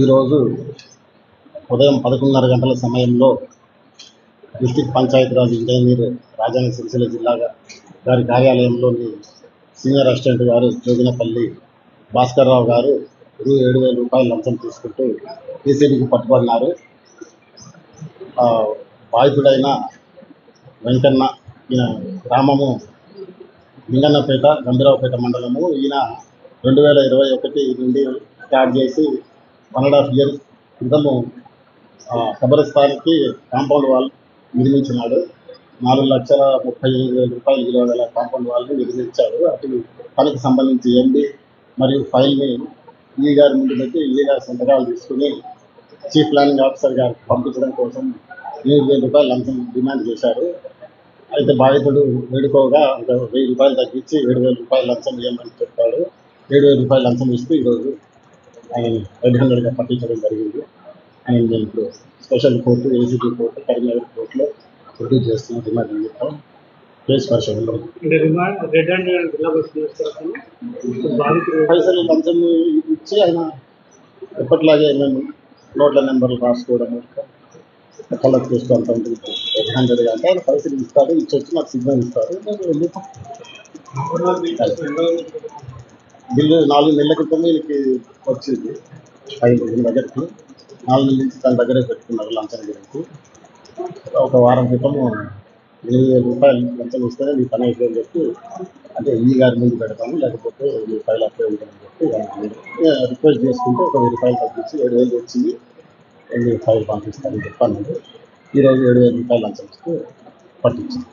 ఈరోజు ఉదయం 11:30 గంటల సమయంలో డిస్ట్రిక్ట్ పంచాయతీరాజ్ ఇంజనీర్ రాజన్న సిరిసిల్ల జిల్లా గారి కార్యాలయంలోని సీనియర్ అసిస్టెంట్ గారు జోగినపల్లి భాస్కర్ రావు గారు రూ. 7,000 లంచం తీసుకుంటూ ఏసీబీకి పట్టుబడినారు. బాధితుడైన వెంకన్న, ఈయన గ్రామము లింగన్నపేట, గంభీరావుపేట మండలము. ఈయన 2021 నుండి స్టార్ట్ చేసి 1.5 years క్రితము కబరస్థాన్కి కాంపౌండ్ వాల్ నిర్మించినాడు. 4,35,000 విలువ గల కాంపౌండ్ వాల్ని నిర్మించాడు. అటు తనకు సంబంధించి ఎండి మరియు ఫైల్ని ఈ గారి ముందు పెట్టి ఈ గారి సంతకాలు తీసుకుని చీఫ్ ప్లానింగ్ ఆఫీసర్ గారికి పంపించడం కోసం 7,000 లంచం డిమాండ్ చేశారు. అయితే బాధితుడు వేడుకోగా ఇంకా 1,000 రూపాయలు తగ్గించి 7,000 లంచం ఇవ్వమని చెప్పాడు. 7,000 లంచం ఇస్తూ ఈరోజు ఆయన రెడ్ హ్యాండెడ్గా పట్టించడం జరిగింది. ఆయన నేను ఇప్పుడు special court, ACB court, Karimnagar కోర్టులో ప్రొడ్యూస్ చేస్తున్న రిమాండ్ నిమిత్తం కేసు పరిశీలనలో పైసలు లంచం ఇచ్చి ఆయన ఎప్పటిలాగే మేము నోట్ల నెంబర్లు రాసుకోవడం కలెక్ట్ చేస్తూ అంత ఉంటుంది. రెడ్ హ్యాండెడ్గా అంటే ఆయన పైసలు ఇస్తారు, ఇచ్చొచ్చి నాకు సిగ్నల్ ఇస్తారు. బిల్లు 4 నెలల క్రితం వీళ్ళకి వచ్చింది. 5 రోజుల దగ్గరికి 4 నెలల నుంచి తన దగ్గరే పెట్టుకున్నారు లంచం గురించి. ఒక వారం క్రితము 7,000 లంచం ఇస్తేనే మీ పని అయిపోయిందని చెప్పి, అంటే ఈ గారి ముందు పెడతాము, లేకపోతే మీ ఫైల్ అప్లై ఉంటుందని చెప్పి రిక్వెస్ట్ చేసుకుంటే ఒక 1,000 తగ్గించి 7,000 వచ్చింది, మీ ఫైల్ పంపిస్తానని చెప్పాను. ఈరోజు 7,000 లంచం ఇస్తూ పట్టించాను.